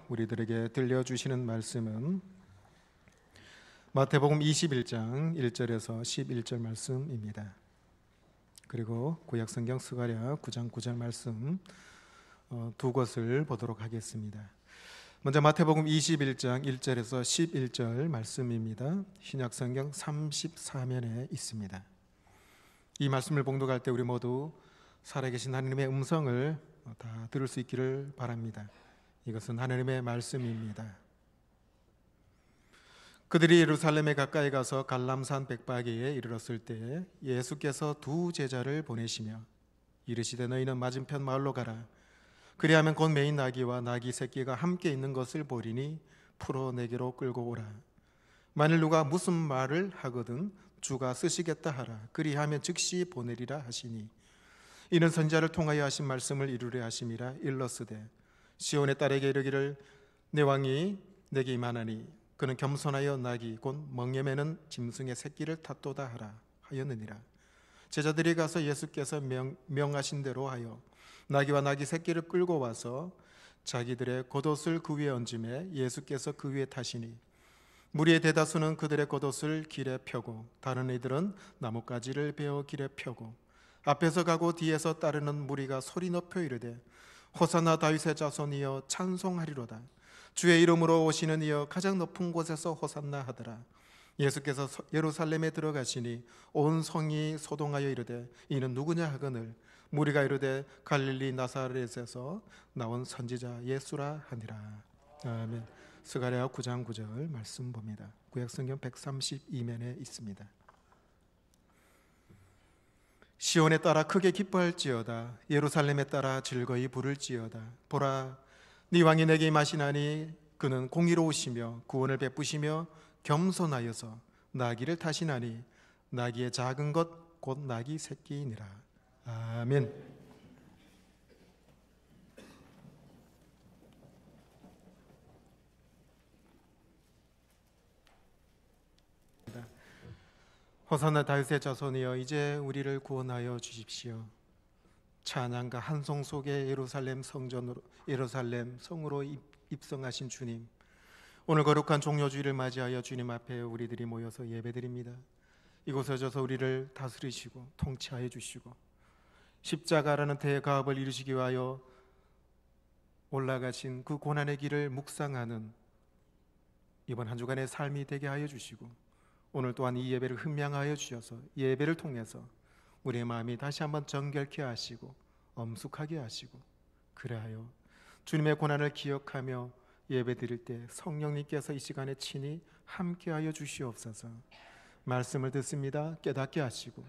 우리들에게 들려주시는 말씀은 마태복음 21장 1절에서 11절 말씀입니다. 그리고 구약성경 스가랴 9장 9절 말씀 두 것을 보도록 하겠습니다. 먼저 마태복음 21장 1절에서 11절 말씀입니다. 신약성경 34면에 있습니다. 이 말씀을 봉독할 때 우리 모두 살아계신 하나님의 음성을 다 들을 수 있기를 바랍니다. 이것은 하나님의 말씀입니다. 그들이 예루살렘에 가까이 가서 갈람산 백박이에 이르렀을 때 예수께서 두 제자를 보내시며 이르시되 너희는 맞은편 마을로 가라. 그리하면 곧 매인 나귀와 나귀 새끼가 함께 있는 것을 보리니 풀어 내게로 끌고 오라. 만일 누가 무슨 말을 하거든 주가 쓰시겠다 하라. 그리하면 즉시 보내리라 하시니 이는 선지자를 통하여 하신 말씀을 이루려 하심이라. 일러스되 시온의 딸에게 이르기를 내 왕이 내게 임하나니 그는 겸손하여 나귀 곧 멍에매는 짐승의 새끼를 탔도다 하라 하였느니라. 제자들이 가서 예수께서 명하신 대로 하여 나귀와 나귀 새끼를 끌고 와서 자기들의 겉옷을 그 위에 얹음에 예수께서 그 위에 타시니 무리의 대다수는 그들의 겉옷을 길에 펴고 다른 이들은 나뭇가지를 베어 길에 펴고 앞에서 가고 뒤에서 따르는 무리가 소리 높여 이르되 호산나 다윗의 자손이여 찬송하리로다. 주의 이름으로 오시는 이여 가장 높은 곳에서 호산나 하더라. 예수께서 예루살렘에 들어가시니 온 성이 소동하여 이르되 이는 누구냐 하거늘 무리가 이르되 갈릴리 나사렛에서 나온 선지자 예수라 하니라. 아멘. 스가랴 9장 9절 말씀 봅니다. 구약성경 132면에 있습니다. 시온에 따라 크게 기뻐할지어다. 예루살렘에 따라 즐거이 부를지어다. 보라, 네 왕이 내게 임하시나니 그는 공의로우시며 구원을 베푸시며 겸손하여서 나귀를 타시나니 나귀의 작은 것 곧 나귀 새끼이니라. 아멘. 호산나 다윗의 자손이여 이제 우리를 구원하여 주십시오. 찬양과 한송 속에 예루살렘 성으로 입성하신 주님, 오늘 거룩한 종료주일을 맞이하여 주님 앞에 우리들이 모여서 예배드립니다. 이곳에 오셔서 우리를 다스리시고 통치하여 주시고 십자가라는 대가업을 이루시기 위하여 올라가신 그 고난의 길을 묵상하는 이번 한 주간의 삶이 되게 하여 주시고 오늘 또한 이 예배를 흠양하여 주셔서 예배를 통해서 우리의 마음이 다시 한번 정결케 하시고 엄숙하게 하시고 그래하여 주님의 고난을 기억하며 예배 드릴 때 성령님께서 이 시간에 친히 함께하여 주시옵소서. 말씀을 듣습니다. 깨닫게 하시고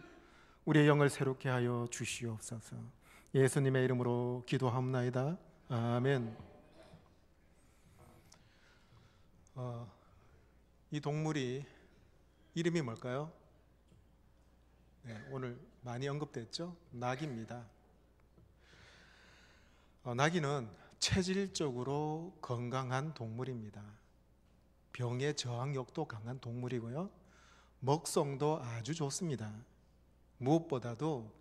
우리의 영을 새롭게 하여 주시옵소서. 예수님의 이름으로 기도하옵나이다. 아멘. 이 동물이 이름이 뭘까요? 네, 오늘 많이 언급됐죠? 나귀입니다. 나귀는 체질적으로 건강한 동물입니다. 병의 저항력도 강한 동물이고요. 먹성도 아주 좋습니다. 무엇보다도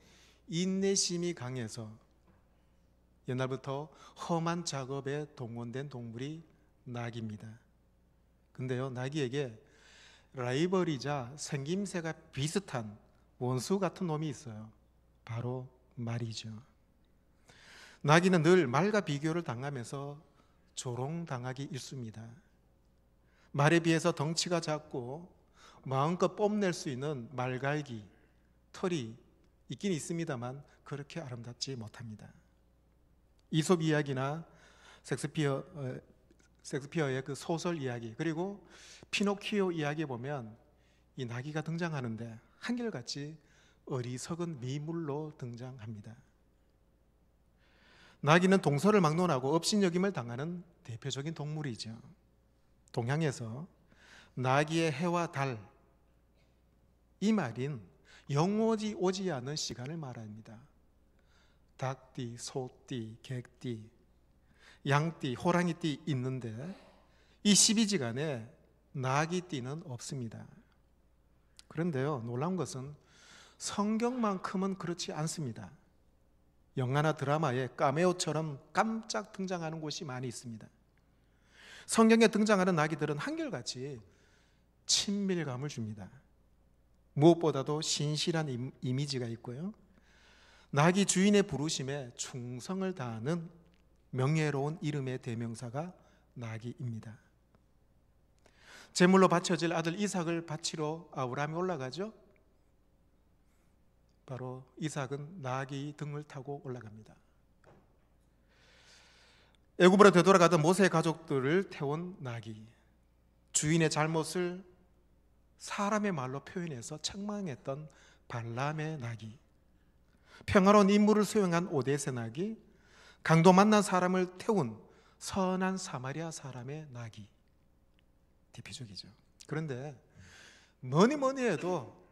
인내심이 강해서 옛날부터 험한 작업에 동원된 동물이 나귀입니다. 근데요, 나귀에게 라이벌이자 생김새가 비슷한 원수 같은 놈이 있어요. 바로 말이죠. 나귀는 늘 말과 비교를 당하면서 조롱당하기 일쑤입니다. 말에 비해서 덩치가 작고 마음껏 뽐낼 수 있는 말갈기, 털이 있긴 있습니다만 그렇게 아름답지 못합니다. 이솝 이야기나 섹스피어의 그 소설 이야기 그리고 피노키오 이야기에 보면 이 나귀가 등장하는데 한결같이 어리석은 미물로 등장합니다. 나귀는 동서를 막론하고 업신여김을 당하는 대표적인 동물이죠. 동양에서 나귀의 해와 달, 이 말인 영원히 오지 않은 시간을 말합니다. 닭띠, 소띠, 객띠, 양띠, 호랑이띠 있는데 이 12지간에 나귀띠는 없습니다. 그런데요, 놀라운 것은 성경만큼은 그렇지 않습니다. 영화나 드라마에 카메오처럼 깜짝 등장하는 곳이 많이 있습니다. 성경에 등장하는 나귀들은 한결같이 친밀감을 줍니다. 무엇보다도 신실한 이미지가 있고요. 나귀 주인의 부르심에 충성을 다하는 명예로운 이름의 대명사가 나귀입니다. 제물로 바쳐질 아들 이삭을 바치러 아브라함이 올라가죠. 바로 이삭은 나귀 등을 타고 올라갑니다. 애굽으로 되돌아가던 모세의 가족들을 태운 나귀, 주인의 잘못을 사람의 말로 표현해서 책망했던 발람의 나귀, 평화로운 임무를 수행한 오뎃의 나귀, 강도 만난 사람을 태운 선한 사마리아 사람의 나귀, 대표적이죠. 그런데 뭐니 해도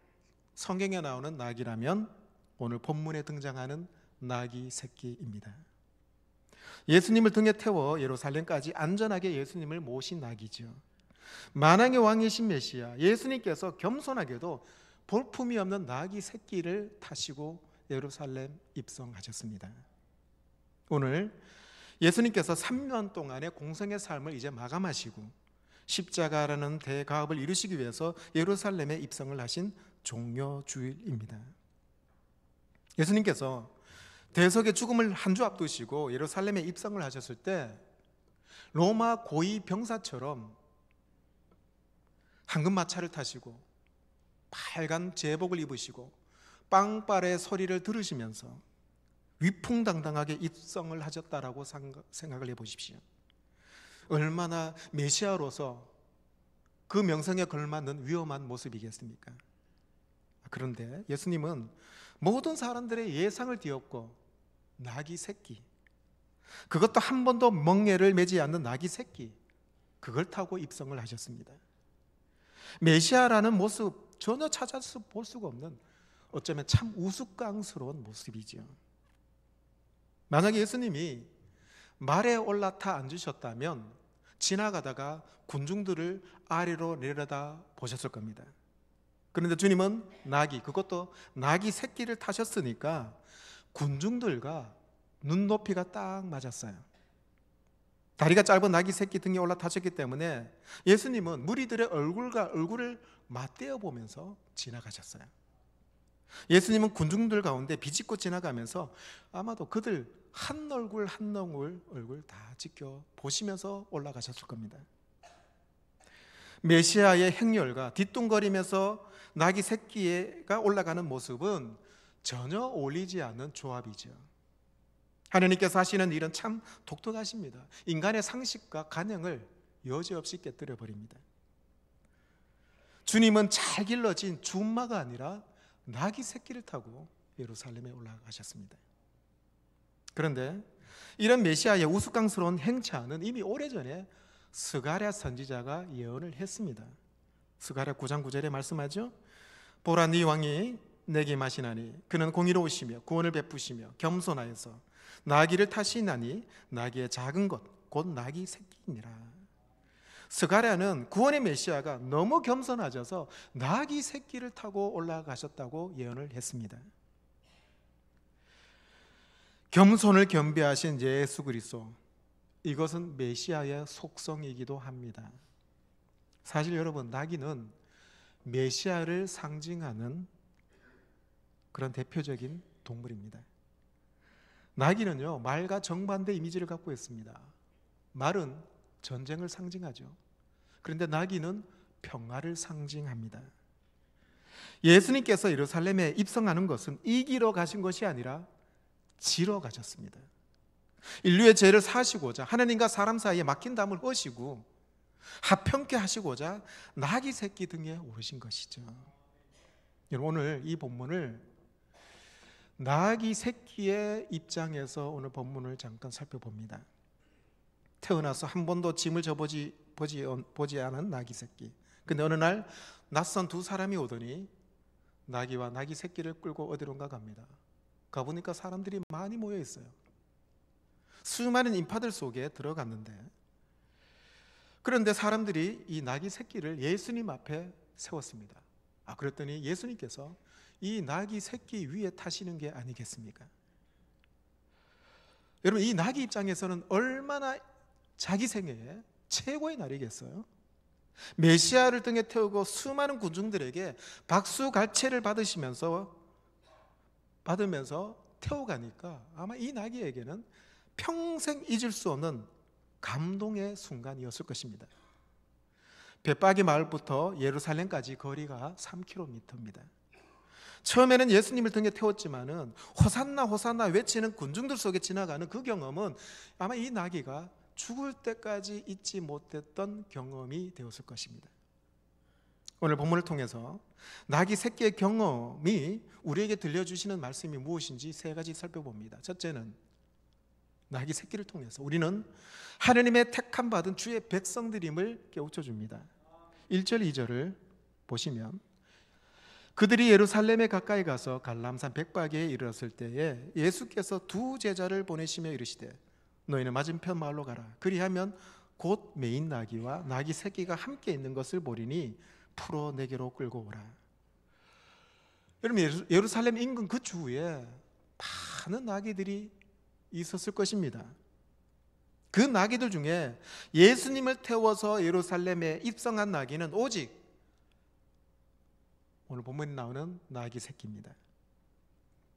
성경에 나오는 나귀라면 오늘 본문에 등장하는 나귀 새끼입니다. 예수님을 등에 태워 예루살렘까지 안전하게 예수님을 모신 나귀죠. 만왕의 왕이신 메시아 예수님께서 겸손하게도 볼품이 없는 나귀 새끼를 타시고 예루살렘 입성하셨습니다. 오늘 예수님께서 3년 동안의 공생의 삶을 이제 마감하시고 십자가라는 대가업을 이루시기 위해서 예루살렘에 입성을 하신 종려주일입니다. 예수님께서 대속의 죽음을 한 주 앞두시고 예루살렘에 입성을 하셨을 때 로마 고위 병사처럼 황금 마차를 타시고 빨간 제복을 입으시고 빵빠레 소리를 들으시면서 위풍당당하게 입성을 하셨다라고 생각을 해보십시오. 얼마나 메시아로서 그 명성에 걸맞는 위험한 모습이겠습니까? 그런데 예수님은 모든 사람들의 예상을 뒤엎고 나귀 새끼, 그것도 한 번도 멍에를 매지 않는 나귀 새끼, 그걸 타고 입성을 하셨습니다. 메시아라는 모습 전혀 찾아서 볼 수가 없는, 어쩌면 참 우스꽝스러운 모습이죠. 만약에 예수님이 말에 올라타 앉으셨다면 지나가다가 군중들을 아래로 내려다 보셨을 겁니다. 그런데 주님은 나귀, 그것도 나귀 새끼를 타셨으니까 군중들과 눈높이가 딱 맞았어요. 다리가 짧은 나귀 새끼 등에 올라타셨기 때문에 예수님은 무리들의 얼굴과 얼굴을 맞대어 보면서 지나가셨어요. 예수님은 군중들 가운데 비집고 지나가면서 아마도 그들 한 얼굴 한 얼굴 다 지켜 보시면서 올라가셨을 겁니다. 메시아의 행렬과 뒤뚱거리면서 나귀 새끼가 올라가는 모습은 전혀 어울리지 않는 조합이죠. 하나님께서 하시는 일은 참 독특하십니다. 인간의 상식과 관행을 여지없이 깨뜨려 버립니다. 주님은 잘 길러진 준마가 아니라 나귀 새끼를 타고 예루살렘에 올라가셨습니다. 그런데 이런 메시아의 우스꽝스러운 행차는 이미 오래전에 스가랴 선지자가 예언을 했습니다. 스가랴 9장 9절에 말씀하죠. 보라, 네 왕이 내게 마시나니 그는 공의로우시며 구원을 베푸시며 겸손하여서 나귀를 타시나니 나귀의 작은 것 곧 나귀 새끼니라. 스가랴는 구원의 메시아가 너무 겸손하셔서 나귀 새끼를 타고 올라가셨다고 예언을 했습니다. 겸손을 겸비하신 예수 그리스도, 이것은 메시아의 속성이기도 합니다. 사실 여러분, 나귀는 메시아를 상징하는 그런 대표적인 동물입니다. 나귀는요, 말과 정반대 이미지를 갖고 있습니다. 말은 전쟁을 상징하죠. 그런데 나귀는 평화를 상징합니다. 예수님께서 예루살렘에 입성하는 것은 이기러 가신 것이 아니라 지러 가셨습니다. 인류의 죄를 사시고자 하나님과 사람 사이에 막힌 담을 허시고 화평케 하시고자 나귀 새끼 등에 오르신 것이죠. 여러분, 오늘 이 본문을 나귀 새끼의 입장에서 오늘 본문을 잠깐 살펴봅니다. 태어나서 한 번도 짐을 보지 않은 나귀 새끼. 근데 어느 날 낯선 두 사람이 오더니 나귀와 나귀 새끼를 끌고 어디론가 갑니다. 가보니까 사람들이 많이 모여 있어요. 수많은 인파들 속에 들어갔는데, 그런데 사람들이 이 나귀 새끼를 예수님 앞에 세웠습니다. 그랬더니 예수님께서 이 나귀 새끼 위에 타시는 게 아니겠습니까? 여러분, 이 나귀 입장에서는 얼마나 자기 생애에 최고의 날이겠어요? 메시아를 등에 태우고 수많은 군중들에게 박수갈채를 받으면서 태워가니까 아마 이 나귀에게는 평생 잊을 수 없는 감동의 순간이었을 것입니다. 벳바기 마을부터 예루살렘까지 거리가 3km입니다. 처음에는 예수님을 등에 태웠지만은 호산나 호산나 외치는 군중들 속에 지나가는 그 경험은 아마 이 나귀가 죽을 때까지 잊지 못했던 경험이 되었을 것입니다. 오늘 본문을 통해서 나귀 새끼의 경험이 우리에게 들려주시는 말씀이 무엇인지 세 가지 살펴봅니다. 첫째는 나귀 새끼를 통해서 우리는 하느님의 택함 받은 주의 백성들임을 깨우쳐 줍니다. 1절 2절을 보시면 그들이 예루살렘에 가까이 가서 갈람산 백박이에 이르렀을 때에 예수께서 두 제자를 보내시며 이르시되 너희는 맞은편 마을로 가라. 그리하면 곧 메인 나귀와 나귀 새끼가 함께 있는 것을 보리니 풀어 내게로 끌고 오라. 여러분, 예루살렘 인근 그 주위에 많은 나귀들이 있었을 것입니다. 그 나귀들 중에 예수님을 태워서 예루살렘에 입성한 나귀는 오직 오늘 본문에 나오는 나귀 새끼입니다.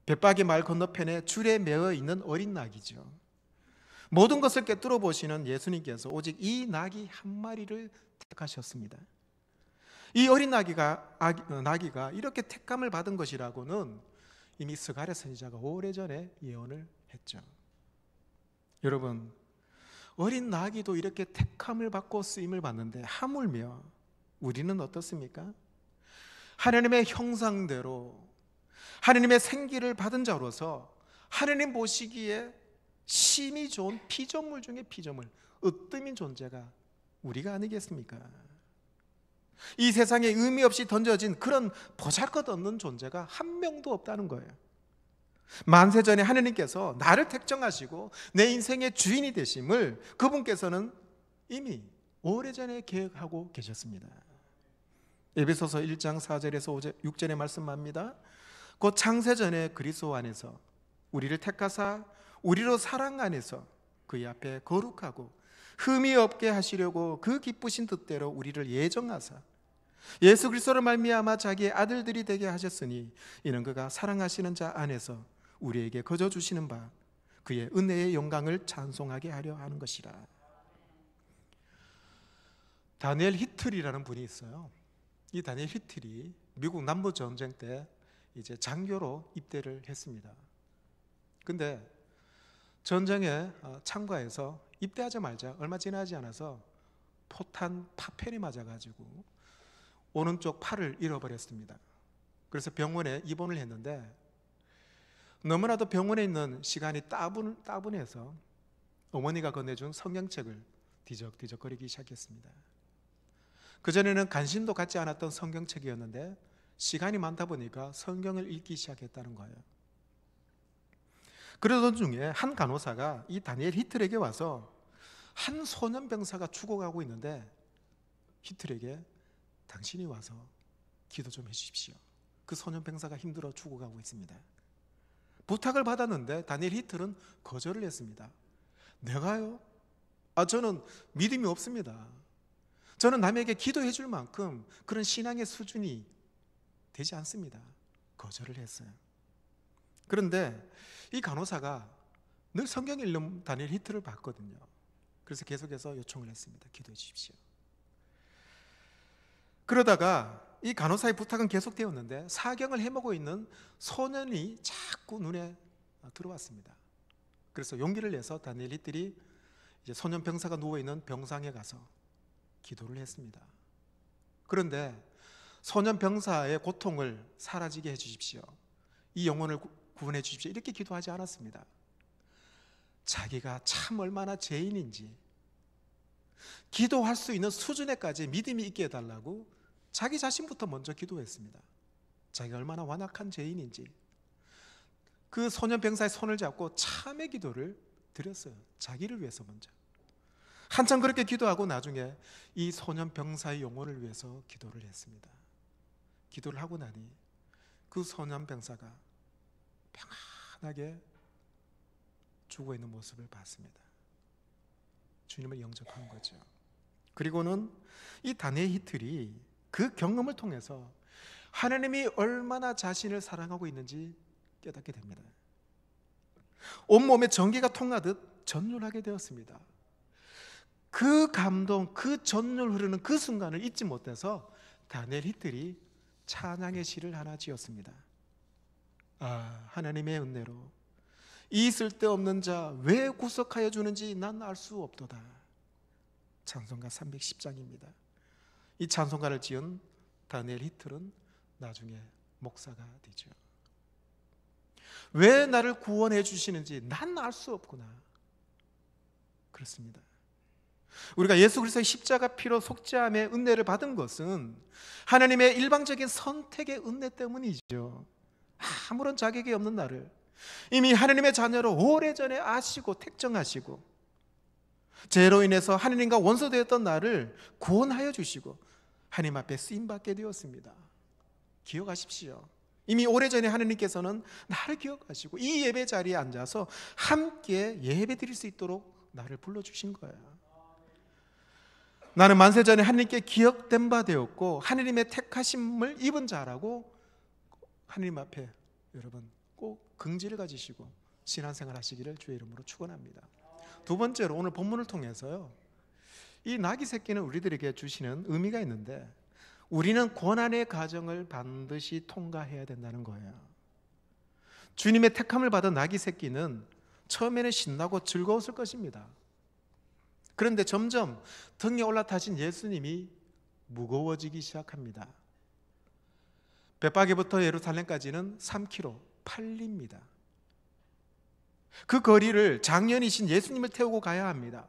벳바기 마을 건너편에 줄에 매어 있는 어린 나귀죠. 모든 것을 꿰뚫어 보시는 예수님께서 오직 이 나귀 한 마리를 택하셨습니다. 이 어린 나귀가 이렇게 택감을 받은 것이라고는 이미 스가랴 선지자가 오래전에 예언을 했죠. 여러분, 어린 나귀도 이렇게 택함을 받고 쓰임을 받는데 하물며 우리는 어떻습니까? 하나님의 형상대로 하나님의 생기를 받은 자로서 하나님 보시기에 심히 좋은 피조물 중에 피조물, 으뜸인 존재가 우리가 아니겠습니까? 이 세상에 의미 없이 던져진 그런 보잘것없는 존재가 한 명도 없다는 거예요. 만세전에 하느님께서 나를 택정하시고 내 인생의 주인이 되심을 그분께서는 이미 오래전에 계획하고 계셨습니다. 에베소서 1장 4절에서 6절의 말씀합니다. 곧 창세전에 그리스도 안에서 우리를 택하사 우리로 사랑 안에서 그의 앞에 거룩하고 흠이 없게 하시려고 그 기쁘신 뜻대로 우리를 예정하사 예수 그리스도를 말미암아 자기의 아들들이 되게 하셨으니 이는 그가 사랑하시는 자 안에서 우리에게 거저 주시는 바 그의 은혜의 영광을 찬송하게 하려 하는 것이라. 다니엘 히틀이라는 분이 있어요. 이 다니엘 히틀이 미국 남부 전쟁 때 이제 장교로 입대를 했습니다. 근데 전쟁에 참가해서 입대하자마자 얼마 지나지 않아서 포탄 파편이 맞아가지고 오른쪽 팔을 잃어버렸습니다. 그래서 병원에 입원을 했는데 너무나도 병원에 있는 시간이 따분해서 어머니가 건네준 성경책을 뒤적뒤적거리기 시작했습니다. 그전에는 관심도 갖지 않았던 성경책이었는데 시간이 많다 보니까 성경을 읽기 시작했다는 거예요. 그러던 중에 한 간호사가 이 다니엘 히틀에게 와서 한 소년병사가 죽어가고 있는데 히틀에게 당신이 와서 기도 좀 해주십시오. 그 소년병사가 힘들어 죽어가고 있습니다. 부탁을 받았는데 다니엘 히틀은 거절을 했습니다. 내가요? 저는 믿음이 없습니다. 저는 남에게 기도해 줄 만큼 그런 신앙의 수준이 되지 않습니다. 거절을 했어요. 그런데 이 간호사가 늘 성경 읽는 다니엘 히틀을 봤거든요. 그래서 계속해서 요청을 했습니다. 기도해 주십시오. 그러다가 이 간호사의 부탁은 계속되었는데 사경을 해먹고 있는 소년이 자꾸 눈에 들어왔습니다. 그래서 용기를 내서 다니엘 히틀이 이제 소년 병사가 누워있는 병상에 가서 기도를 했습니다. 그런데 소년 병사의 고통을 사라지게 해주십시오. 이 영혼을 구원해 주십시오. 이렇게 기도하지 않았습니다. 자기가 참 얼마나 죄인인지 기도할 수 있는 수준에까지 믿음이 있게 해달라고 자기 자신부터 먼저 기도했습니다. 자기가 얼마나 완악한 죄인인지 그 소년 병사의 손을 잡고 참의 기도를 드렸어요. 자기를 위해서 먼저. 한참 그렇게 기도하고 나중에 이 소년 병사의 영혼을 위해서 기도를 했습니다. 기도를 하고 나니 그 소년 병사가 평안하게 죽어 있는 모습을 봤습니다. 주님을 영접한 거죠. 그리고는 이 다니엘 히틀이 그 경험을 통해서 하나님이 얼마나 자신을 사랑하고 있는지 깨닫게 됩니다. 온몸에 전기가 통하듯 전율하게 되었습니다. 그 감동, 그 전율 흐르는 그 순간을 잊지 못해서 다니엘 히틀이 찬양의 시를 하나 지었습니다. 하나님의 은혜로 이 쓸데없는 자 왜 구속하여 주는지 난 알 수 없도다. 찬송가 310장입니다. 이 찬송가를 지은 다니엘 히틀은 나중에 목사가 되죠. 왜 나를 구원해 주시는지 난 알 수 없구나. 그렇습니다. 우리가 예수 그리스도의 십자가 피로 속죄함의 은혜를 받은 것은 하나님의 일방적인 선택의 은혜 때문이죠. 아무런 자격이 없는 나를 이미 하나님의 자녀로 오래전에 아시고 택정하시고 죄로 인해서 하나님과 원수되었던 나를 구원하여 주시고 하나님 앞에 쓰임받게 되었습니다. 기억하십시오. 이미 오래전에 하나님께서는 나를 기억하시고 이 예배 자리에 앉아서 함께 예배 드릴 수 있도록 나를 불러주신 거예요. 나는 만세 전에 하나님께 기억된 바 되었고 하나님의 택하심을 입은 자라고 하나님 앞에 여러분 꼭 긍지를 가지시고 신앙생활 하시기를 주의 이름으로 축원합니다. 두 번째로 오늘 본문을 통해서요, 이 나귀 새끼는 우리들에게 주시는 의미가 있는데 우리는 고난의 과정을 반드시 통과해야 된다는 거예요. 주님의 택함을 받은 나귀 새끼는 처음에는 신나고 즐거웠을 것입니다. 그런데 점점 등에 올라타신 예수님이 무거워지기 시작합니다. 벳바게부터 예루살렘까지는 3km, 8리입니다. 그 거리를 장년이신 예수님을 태우고 가야 합니다.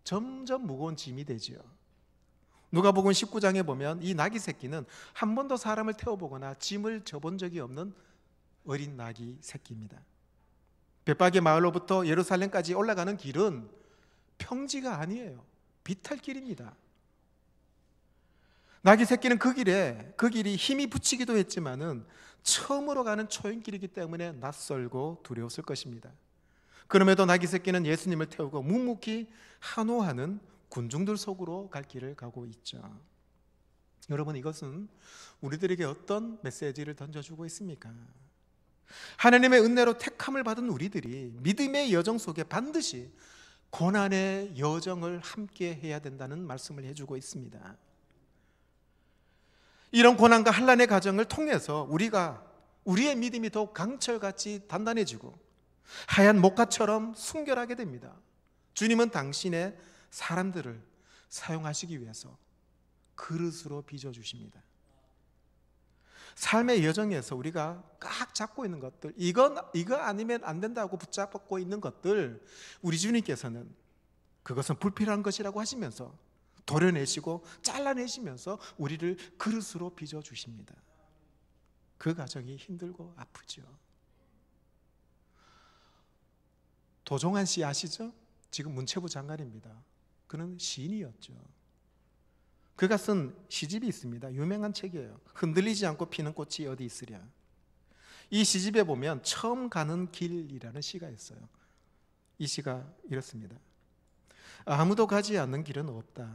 점점 무거운 짐이 되지요. 누가복음 19장에 보면 이 나귀 새끼는 한 번도 사람을 태워보거나 짐을 져본 적이 없는 어린 나귀 새끼입니다. 벳바게 마을로부터 예루살렘까지 올라가는 길은 평지가 아니에요. 비탈길입니다. 나귀 새끼는 그 길이 힘이 붙이기도 했지만은 처음으로 가는 초행길이기 때문에 낯설고 두려웠을 것입니다. 그럼에도 나귀 새끼는 예수님을 태우고 묵묵히 한호하는 군중들 속으로 갈 길을 가고 있죠. 여러분, 이것은 우리들에게 어떤 메시지를 던져주고 있습니까? 하나님의 은혜로 택함을 받은 우리들이 믿음의 여정 속에 반드시 고난의 여정을 함께 해야 된다는 말씀을 해주고 있습니다. 이런 고난과 환난의 과정을 통해서 우리의 믿음이 더욱 강철같이 단단해지고 하얀 목화처럼 순결하게 됩니다. 주님은 당신의 사람들을 사용하시기 위해서 그릇으로 빚어주십니다. 삶의 여정에서 우리가 꽉 잡고 있는 것들, 이거 아니면 안 된다고 붙잡고 있는 것들, 우리 주님께서는 그것은 불필요한 것이라고 하시면서 도려내시고 잘라내시면서 우리를 그릇으로 빚어주십니다. 그 과정이 힘들고 아프죠. 도종환 씨 아시죠? 지금 문체부 장관입니다. 그는 시인이었죠. 그가 쓴 시집이 있습니다. 유명한 책이에요. 흔들리지 않고 피는 꽃이 어디 있으랴. 이 시집에 보면 처음 가는 길이라는 시가 있어요. 이 시가 이렇습니다. 아무도 가지 않는 길은 없다.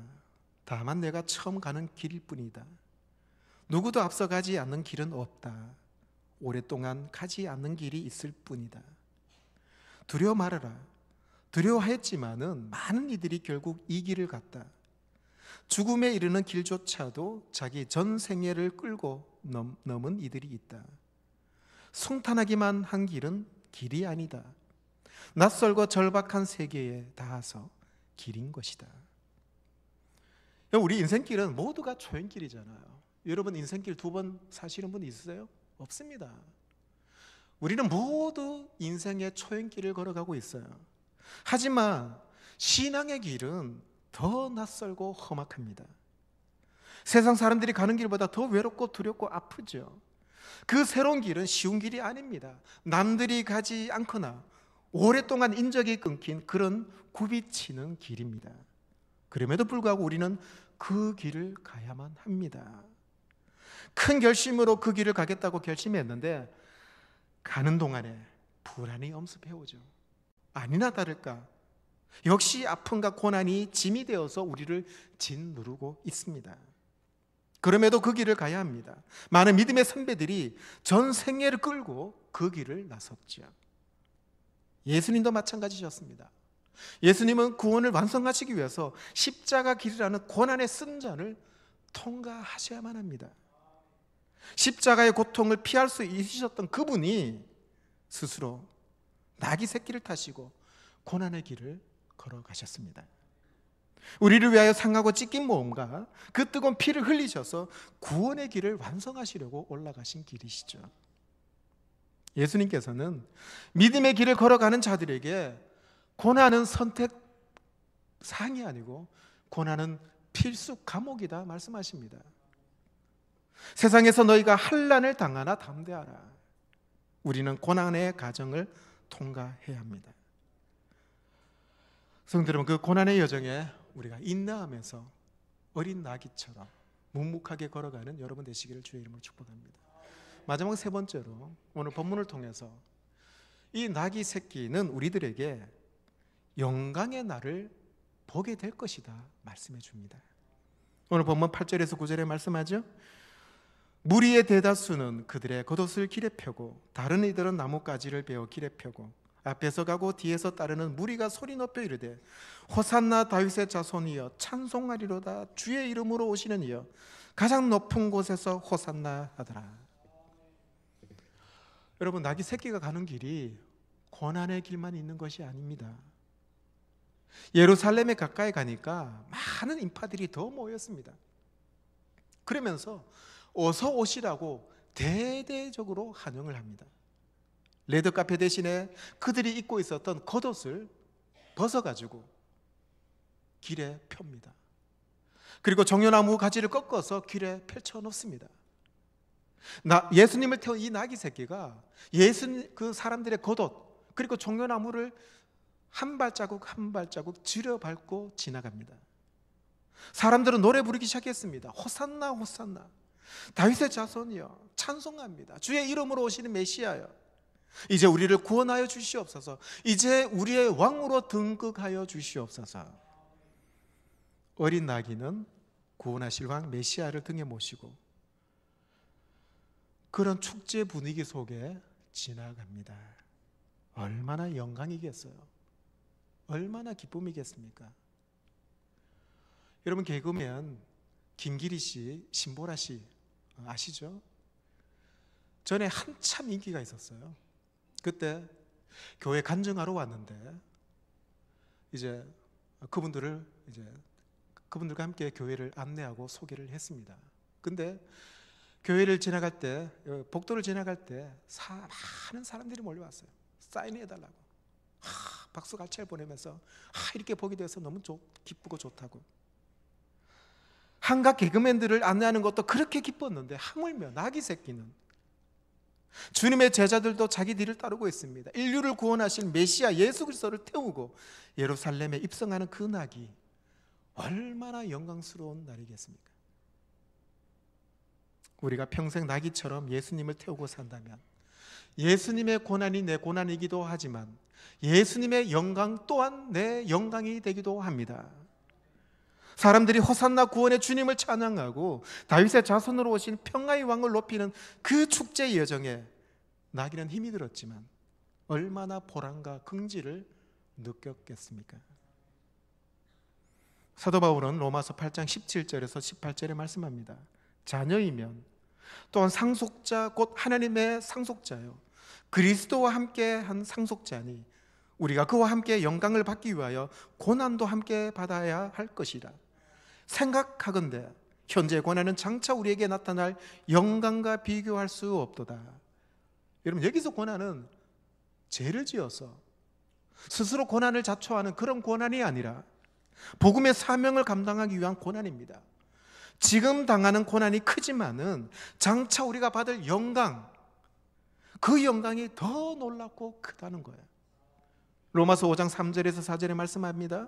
다만 내가 처음 가는 길일 뿐이다. 누구도 앞서 가지 않는 길은 없다. 오랫동안 가지 않는 길이 있을 뿐이다. 두려워 말아라. 두려워했지만은 많은 이들이 결국 이 길을 갔다. 죽음에 이르는 길조차도 자기 전 생애를 끌고 넘은 이들이 있다. 숭탄하기만 한 길은 길이 아니다. 낯설고 절박한 세계에 닿아서 길인 것이다. 우리 인생길은 모두가 초행길이잖아요. 여러분 인생길 2번 사시는 분 있으세요? 없습니다. 우리는 모두 인생의 초행길을 걸어가고 있어요. 하지만 신앙의 길은 더 낯설고 험악합니다. 세상 사람들이 가는 길보다 더 외롭고 두렵고 아프죠. 그 새로운 길은 쉬운 길이 아닙니다. 남들이 가지 않거나 오랫동안 인적이 끊긴 그런 굽이치는 길입니다. 그럼에도 불구하고 우리는 그 길을 가야만 합니다. 큰 결심으로 그 길을 가겠다고 결심했는데 가는 동안에 불안이 엄습해오죠. 아니나 다를까 역시 아픔과 고난이 짐이 되어서 우리를 짓누르고 있습니다. 그럼에도 그 길을 가야 합니다. 많은 믿음의 선배들이 전 생애를 끌고 그 길을 나섰죠. 예수님도 마찬가지셨습니다. 예수님은 구원을 완성하시기 위해서 십자가 길이라는 고난의 승전을 통과하셔야만 합니다. 십자가의 고통을 피할 수 있으셨던 그분이 스스로 나귀 새끼를 타시고 고난의 길을 걸어가셨습니다. 우리를 위하여 상하고 찢긴 몸과 그 뜨거운 피를 흘리셔서 구원의 길을 완성하시려고 올라가신 길이시죠. 예수님께서는 믿음의 길을 걸어가는 자들에게 고난은 선택 사항이 아니고 고난은 필수 과목이다 말씀하십니다. 세상에서 너희가 환난을 당하나 담대하라. 우리는 고난의 과정을 통과해야 합니다. 성도 여러분, 그 고난의 여정에 우리가 인내하면서 어린 나귀처럼 묵묵하게 걸어가는 여러분 되시기를 주의 이름으로 축복합니다. 마지막 세 번째로 오늘 본문을 통해서 이 나귀 새끼는 우리들에게 영광의 날을 보게 될 것이다 말씀해 줍니다. 오늘 본문 8절에서 9절에 말씀하죠. 무리의 대다수는 그들의 겉옷을 길에 펴고 다른 이들은 나뭇가지를 베어 길에 펴고 앞에서 가고 뒤에서 따르는 무리가 소리 높여 이르되 호산나 다윗의 자손이여 찬송하리로다. 주의 이름으로 오시는 이여 가장 높은 곳에서 호산나 하더라. 여러분, 나귀 새끼가 가는 길이 고난의 길만 있는 것이 아닙니다. 예루살렘에 가까이 가니까 많은 인파들이 더 모였습니다. 그러면서 어서 오시라고 대대적으로 환영을 합니다. 레드카페 대신에 그들이 입고 있었던 겉옷을 벗어가지고 길에 펴니다. 그리고 정려나무 가지를 꺾어서 길에 펼쳐놓습니다. 예수님을 태운 이 나귀 새끼가 예수님 그 사람들의 겉옷 그리고 정려나무를 한 발자국 한 발자국 지려밟고 지나갑니다. 사람들은 노래 부르기 시작했습니다. 호산나 호산나 다윗의 자손이여 찬송합니다. 주의 이름으로 오시는 메시아여 이제 우리를 구원하여 주시옵소서. 이제 우리의 왕으로 등극하여 주시옵소서. 어린 나귀는 구원하실 왕 메시아를 등에 모시고 그런 축제 분위기 속에 지나갑니다. 얼마나 영광이겠어요. 얼마나 기쁨이겠습니까? 여러분, 개그맨 김기리 씨, 신보라 씨 아시죠? 전에 한참 인기가 있었어요. 그때 교회 간증하러 왔는데 이제 그분들과 함께 교회를 안내하고 소개를 했습니다. 근데 교회를 지나갈 때, 복도를 지나갈 때 많은 사람들이 몰려왔어요. 사인해달라고. 박수 갈채를 보내면서 이렇게 보게 돼서 너무 기쁘고 좋다고. 한각 개그맨들을 안내하는 것도 그렇게 기뻤는데 하물며 나귀 새끼는 주님의 제자들도 자기 뒤를 따르고 있습니다. 인류를 구원하실 메시아 예수 그리스도를 태우고 예루살렘에 입성하는 그 낙이 얼마나 영광스러운 날이겠습니까? 우리가 평생 나귀처럼 예수님을 태우고 산다면 예수님의 고난이 내 고난이기도 하지만 예수님의 영광 또한 내 영광이 되기도 합니다. 사람들이 호산나 구원의 주님을 찬양하고 다윗의 자손으로 오신 평화의 왕을 높이는 그 축제의 여정에 나귀는 힘이 들었지만 얼마나 보람과 긍지를 느꼈겠습니까? 사도 바울은 로마서 8장 17절에서 18절에 말씀합니다. 자녀이면 또한 상속자 곧 하나님의 상속자요 그리스도와 함께 한 상속자니 우리가 그와 함께 영광을 받기 위하여 고난도 함께 받아야 할 것이라. 생각하건대 현재 고난은 장차 우리에게 나타날 영광과 비교할 수 없도다. 여러분, 여기서 고난은 죄를 지어서 스스로 고난을 자초하는 그런 고난이 아니라 복음의 사명을 감당하기 위한 고난입니다. 지금 당하는 고난이 크지만은 장차 우리가 받을 영광, 그 영광이 더 놀랍고 크다는 거예요. 로마서 5장 3절에서 4절에 말씀합니다.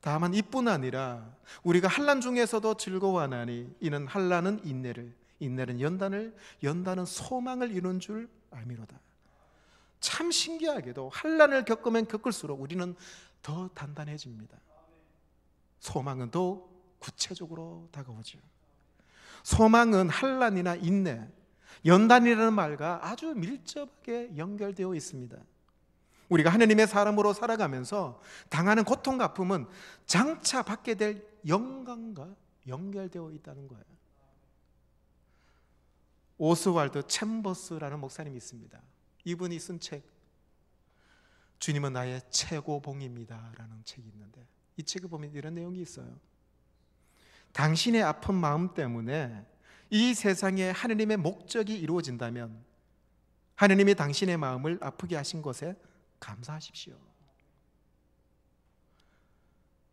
다만 이뿐 아니라 우리가 환난 중에서도 즐거워하나니 이는 환난은 인내를, 인내는 연단을, 연단은 소망을 이룬 줄 알미로다. 참 신기하게도 환난을 겪으면 겪을수록 우리는 더 단단해집니다. 소망은 더 구체적으로 다가오죠. 소망은 환난이나 인내, 연단이라는 말과 아주 밀접하게 연결되어 있습니다. 우리가 하느님의 사람으로 살아가면서 당하는 고통과 아픔은 장차 받게 될 영광과 연결되어 있다는 거예요. 오스왈드 챔버스라는 목사님이 있습니다. 이분이 쓴 책, 주님은 나의 최고봉입니다 라는 책이 있는데, 이 책을 보면 이런 내용이 있어요. 당신의 아픈 마음 때문에 이 세상에 하느님의 목적이 이루어진다면 하느님이 당신의 마음을 아프게 하신 것에 감사하십시오.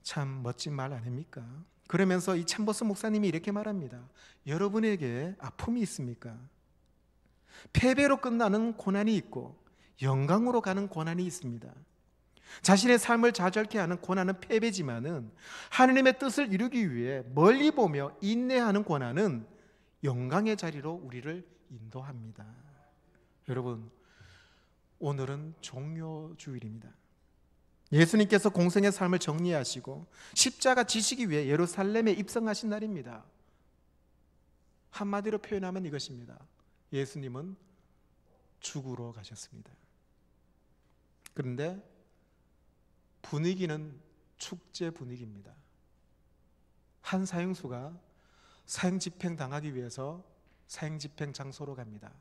참 멋진 말 아닙니까? 그러면서 이 챔버스 목사님이 이렇게 말합니다. 여러분에게 아픔이 있습니까? 패배로 끝나는 고난이 있고 영광으로 가는 고난이 있습니다. 자신의 삶을 좌절케 하는 고난은 패배지만은 하느님의 뜻을 이루기 위해 멀리 보며 인내하는 고난은 영광의 자리로 우리를 인도합니다. 여러분, 오늘은 종료주일입니다. 예수님께서 공생의 삶을 정리하시고 십자가 지시기 위해 예루살렘에 입성하신 날입니다. 한마디로 표현하면 이것입니다. 예수님은 죽으러 가셨습니다. 그런데 분위기는 축제 분위기입니다. 한 사형수가 사형집행 당하기 위해서 사형집행 장소로 갑니다.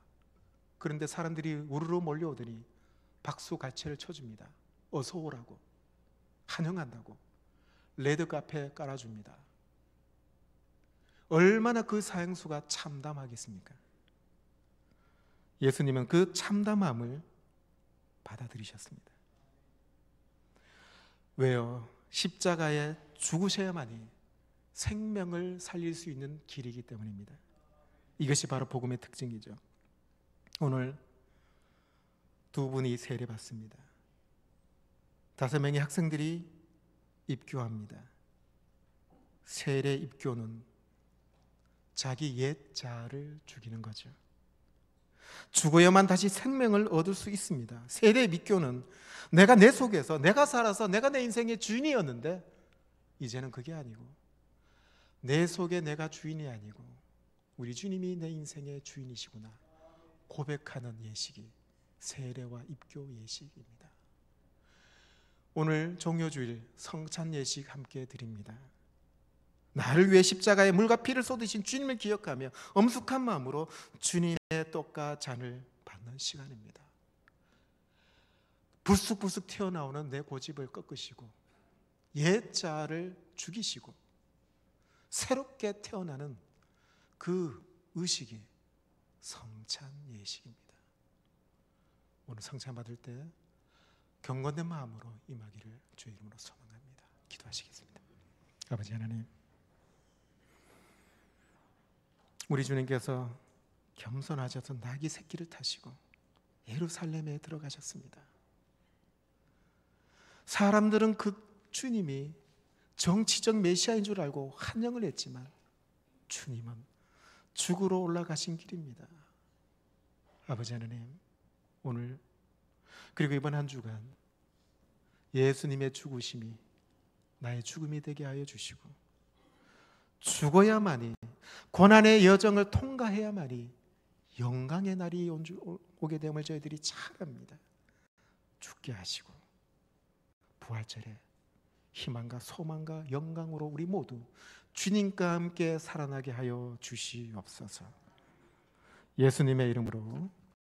그런데 사람들이 우르르 몰려오더니 박수갈채를 쳐줍니다. 어서 오라고, 환영한다고, 레드카페 깔아줍니다. 얼마나 그 사형수가 참담하겠습니까? 예수님은 그 참담함을 받아들이셨습니다. 왜요? 십자가에 죽으셔야만이 생명을 살릴 수 있는 길이기 때문입니다. 이것이 바로 복음의 특징이죠. 오늘 두 분이 세례받습니다. 5명의 학생들이 입교합니다. 세례 입교는 자기 옛 자아를 죽이는 거죠. 죽어야만 다시 생명을 얻을 수 있습니다. 세례 입교는 내가 내 속에서, 내가 살아서 내가 내 인생의 주인이었는데 이제는 그게 아니고 내 속에 내가 주인이 아니고 우리 주님이 내 인생의 주인이시구나 고백하는 예식이 세례와 입교 예식입니다. 오늘 종료주일 성찬 예식 함께 드립니다. 나를 위해 십자가에 물과 피를 쏟으신 주님을 기억하며 엄숙한 마음으로 주님의 떡과 잔을 받는 시간입니다. 불쑥불쑥 튀어나오는 내 고집을 꺾으시고 옛 자아를 죽이시고 새롭게 태어나는 그 의식이 성찬 예식입니다. 오늘 성찬 받을 때 경건된 마음으로 임하기를 주의 이름으로 소망합니다. 기도하시겠습니다. 아버지 하나님, 우리 주님께서 겸손하셔서 나귀 새끼를 타시고 예루살렘에 들어가셨습니다. 사람들은 그 주님이 정치적 메시아인 줄 알고 환영을 했지만 주님은 죽으러 올라가신 길입니다. 아버지 하나님, 오늘 그리고 이번 한 주간 예수님의 죽으심이 나의 죽음이 되게 하여 주시고 죽어야만이, 고난의 여정을 통과해야만이 영광의 날이 오게 됨을 저희들이 잘 압니다. 죽게 하시고 부활절에 희망과 소망과 영광으로 우리 모두 주님과 함께 살아나게 하여 주시옵소서. 예수님의 이름으로